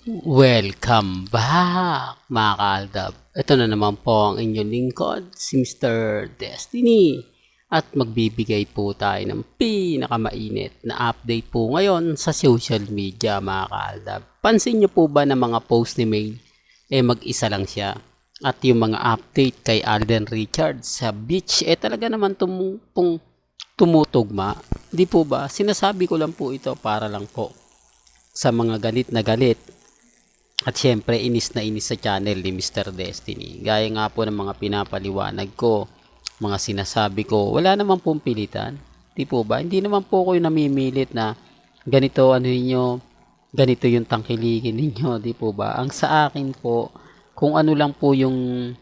Welcome back mga kaaldab. Ito na naman po ang inyong lingkod, si Mr. Destiny. At magbibigay po tayo ng pinakamainit na update po ngayon sa social media mga kaaldab. Pansin nyo po ba na mga post ni May? Mag-isa lang siya. At yung mga update kay Alden Richards sa beach, talaga naman tumutugma. Di po ba? Sinasabi ko lang po ito para lang po sa mga galit na galit. At syempre, inis na inis sa channel ni Mr. Destiny. Gaya nga po ng mga pinapaliwanag ko, mga sinasabi ko, wala namang pong pilitan. Di po ba? Hindi naman po ko yung namimilit na ganito ano niyo, ganito yung tangkilikin ninyo. Di po ba? Ang sa akin po, kung ano lang po yung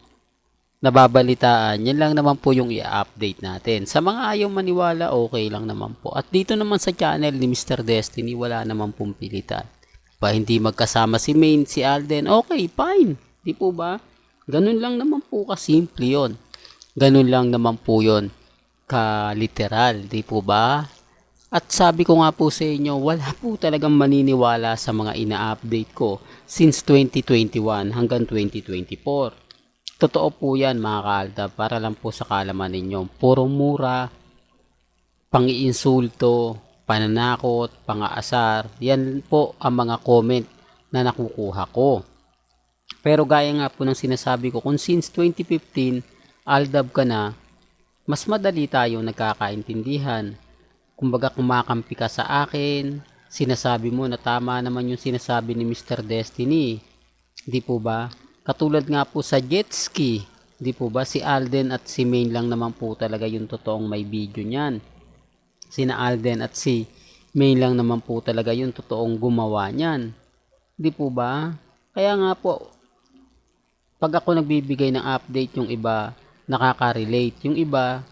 nababalitaan, yan lang naman po yung i-update natin. Sa mga ayaw maniwala, okay lang naman po. At dito naman sa channel ni Mr. Destiny, wala naman pong pilitan. Hindi magkasama si Main, si Alden, okay, fine. Di po ba? Ganun lang naman po kasimple yun. Ganun lang naman po yun ka-literal, di po ba? At sabi ko nga po sa inyo, wala po talagang maniniwala sa mga ina-update ko since 2021 hanggang 2024. Totoo po yan mga kaaldab, para lang po sa kalaman ninyo. Puro mura, pang-iinsulto, pananakot, pang-aasar, yan po ang mga comment na nakukuha ko. Pero gaya nga po ng sinasabi ko, kung since 2015, Aldab ka na, mas madali tayo nagkakaintindihan. Kumbaga kumakampi ka sa akin, sinasabi mo na tama naman yung sinasabi ni Mr. Destiny. Di po ba? Katulad nga po sa jet ski, di po ba? Si Alden at si Main lang naman po talaga yung totoong may video niyan. Sina Alden at si May lang naman po talaga yung totoong gumawa niyan. Di po ba? Kaya nga po, pag ako nagbibigay ng update, yung iba nakaka-relate, yung iba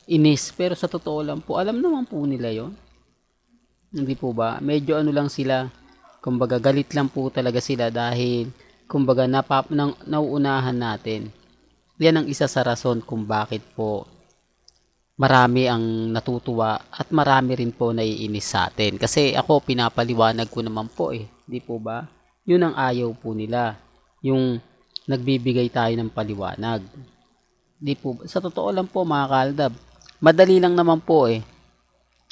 inis, pero sa totoo lang po, alam naman po nila yon. Hindi po ba? Medyo ano lang sila, kumbaga galit lang po talaga sila dahil kumbaga nauunahan natin. Yan ang isa sa rason kung bakit po marami ang natutuwa at marami rin po naiinis sa atin. Kasi ako pinapaliwanag ko naman po di po ba? Yun ang ayaw po nila. Yung nagbibigay tayo ng paliwanag. Di po ba? Sa totoo lang po mga kaaldab, madali lang naman po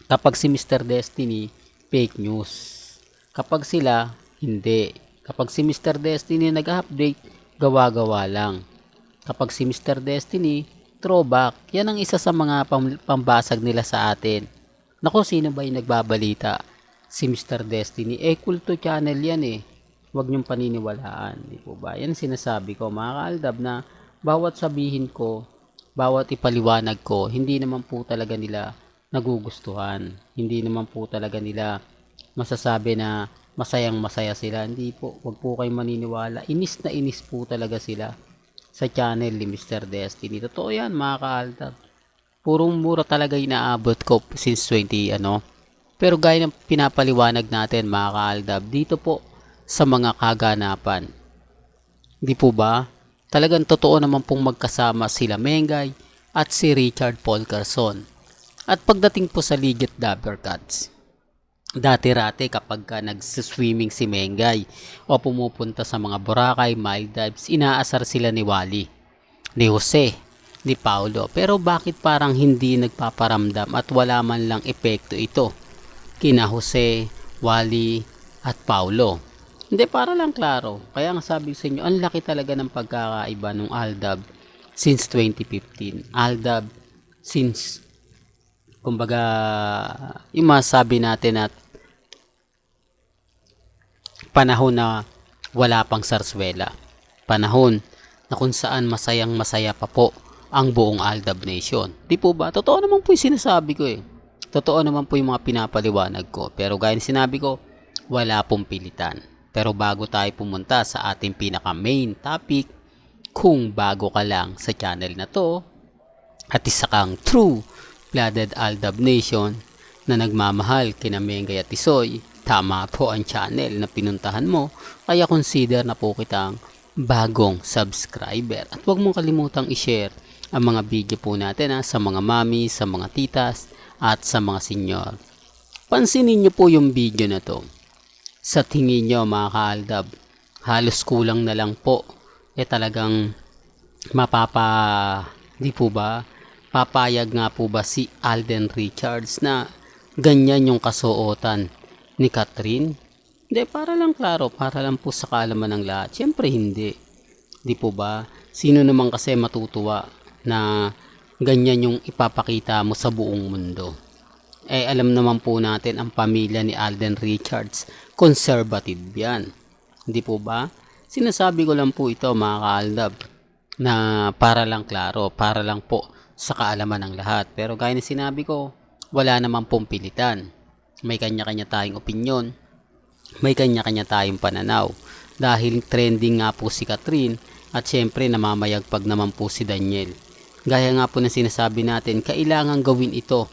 kapag si Mr. Destiny, fake news. Kapag sila, hindi. Kapag si Mr. Destiny nag-update, gawa-gawa lang. Kapag si Mr. Destiny, throwback. Yan ang isa sa mga pambasag nila sa atin. Naku, sino ba yung nagbabalita? Si Mr. Destiny. Kulto channel yan Huwag niyong paniniwalaan. Di po ba? Yan sinasabi ko mga kaaldab na bawat sabihin ko, bawat ipaliwanag ko, hindi naman po talaga nila nagugustuhan. Hindi naman po talaga nila masasabi na masayang masaya sila. Hindi po. Huwag po kayong maniniwala. Inis na inis po talaga sila sa channel ni Mr. Destiny. Totoo yan mga kaaldab. Purong mura talaga inaabot ko since 20 Pero gaya ng pinapaliwanag natin mga kaaldab, dito po sa mga kaganapan. Di po ba? Talagang totoo naman pong magkasama sila Mengay at si Richard Paul Carson. At pagdating po sa Legit Dabber Cats, dati-rate kapag nagsiswimming si Mengay o pumupunta sa mga Boracay, Maldives, inaasar sila ni Wally, ni Jose, ni Paulo. Pero bakit parang hindi nagpaparamdam at wala man lang epekto ito kina Jose, Wally at Paulo? Hindi, para lang klaro. Kaya nga sabi sa inyo, ang laki talaga ng pagkakaiba ng Aldab since 2015. Aldab since kumbaga yung masabi natin at panahon na wala pang sarswela. Panahon na kung saan masayang masaya pa po ang buong Aldab Nation. Di po ba? Totoo naman po yung sinasabi ko Totoo naman po yung mga pinapaliwanag ko. Pero gaya ng sinabi ko, wala pong pilitan. Pero bago tayo pumunta sa ating pinaka main topic, kung bago ka lang sa channel na to at isa kang true blooded Aldab Nation na nagmamahal kina Mengay at Tisoy, tama po ang channel na pinuntahan mo, kaya consider na po kitang bagong subscriber. At huwag mong kalimutang i-share ang mga video po natin sa mga mami, sa mga titas, at sa mga senyor. Pansinin nyo po yung video na to. Sa tingin nyo mga kaaldab, halos kulang na lang po talagang di po ba papayag nga po ba si Alden Richards na ganyan yung kasuotan ni Catherine? Hindi, para lang klaro, para lang po sa kaalaman ng lahat. Siyempre hindi. Di po ba? Sino naman kasi matutuwa na ganyan yung ipapakita mo sa buong mundo? Alam naman po natin ang pamilya ni Alden Richards, conservative yan. Di po ba? Sinasabi ko lang po ito mga kaaldab na para lang klaro, para lang po sa kaalaman ng lahat. Pero gaya na sinabi ko, wala naman pong pilitan. May kanya-kanya tayong opinyon, may kanya-kanya tayong pananaw. Dahil trending nga po si Catherine at syempre namamayagpag naman po si Daniel. Gaya nga po na sinasabi natin, kailangan gawin ito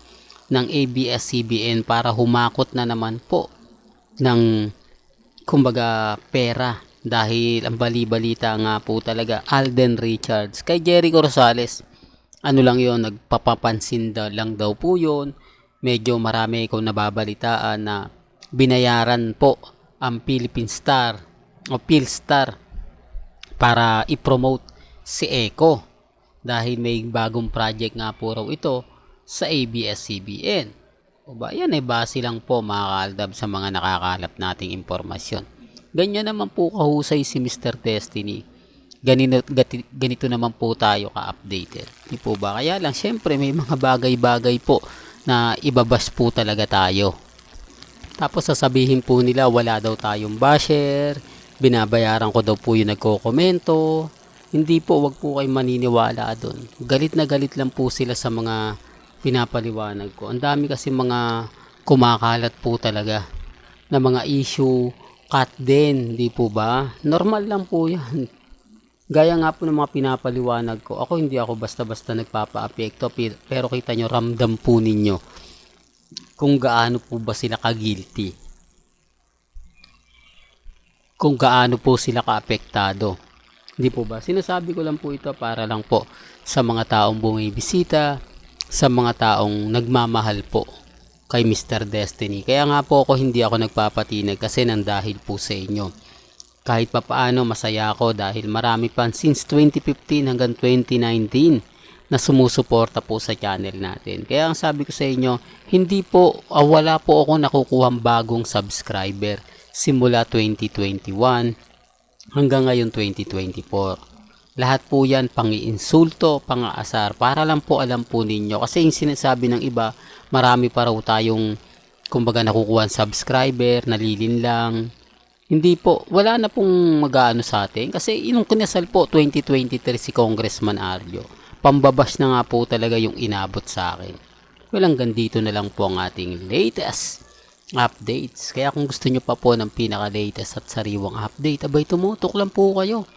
ng ABS-CBN para humakot na naman po ng kumbaga pera. Dahil ang bali-balita nga po talaga, Alden Richards kay Jericho Rosales, ano lang yon, nagpapapansin lang daw po yon. Medyo marami ko nababalitaan na binayaran po ang Philippine Star o Philstar para i-promote si Eco dahil may bagong project nga po raw ito sa ABS-CBN. O ba, yan ay base lang po mga kaaldab sa mga nakakalap nating impormasyon. Ganyan naman po kahusay si Mr. Destiny. Ganito naman po tayo ka-updated. Di po ba? Kaya lang, syempre may mga bagay-bagay po na ibabas po talaga tayo. Tapos sasabihin po nila wala daw tayong basher, binabayaran ko daw po yung nagko-komento. Hindi po, wag po kayo maniniwala doon. Galit na galit lang po sila sa mga pinapaliwanag ko. Ang dami kasi mga kumakalat po talaga na mga issue, cut din, di po ba? Normal lang po yan. Gaya nga po ng mga pinapaliwanag ko, ako hindi ako basta-basta nagpapa-apekto, pero kita nyo, ramdam po ninyo kung gaano po ba sila ka-guilty. Kung gaano po sila ka-apektado. Hindi po ba? Sinasabi ko lang po ito para lang po sa mga taong bumibisita, sa mga taong nagmamahal po kay Mr. Destiny. Kaya nga po ako hindi ako nagpapatinag kasi nang dahil po sa inyo. Kahit papaano masaya ako dahil marami pa since 2015 hanggang 2019 na sumusuporta po sa channel natin. Kaya ang sabi ko sa inyo, wala po ako nakukuhang bagong subscriber simula 2021 hanggang ngayon 2024. Lahat po yan pang-iinsulto, pang-aasar, para lang po alam po ninyo. Kasi yung sinasabi ng iba, marami pa raw tayong kumbaga nakukuha subscriber, nalilin lang. Hindi po, wala na pong mag-aano sa atin. Kasi inong kinasal po 2023 si Congressman Arjo, pambabash na nga po talaga yung inabot sa akin. Walang gandito na lang po ang ating latest updates. Kaya kung gusto nyo pa po ng pinaka-latest at sariwang update, abay tumutok lang po kayo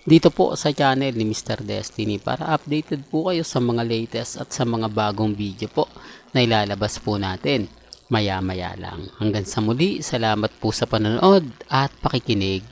dito po sa channel ni Mr. Destiny para updated po kayo sa mga latest at sa mga bagong video po na ilalabas po natin maya-maya lang. Hanggang sa muli, salamat po sa panonood at pakikinig.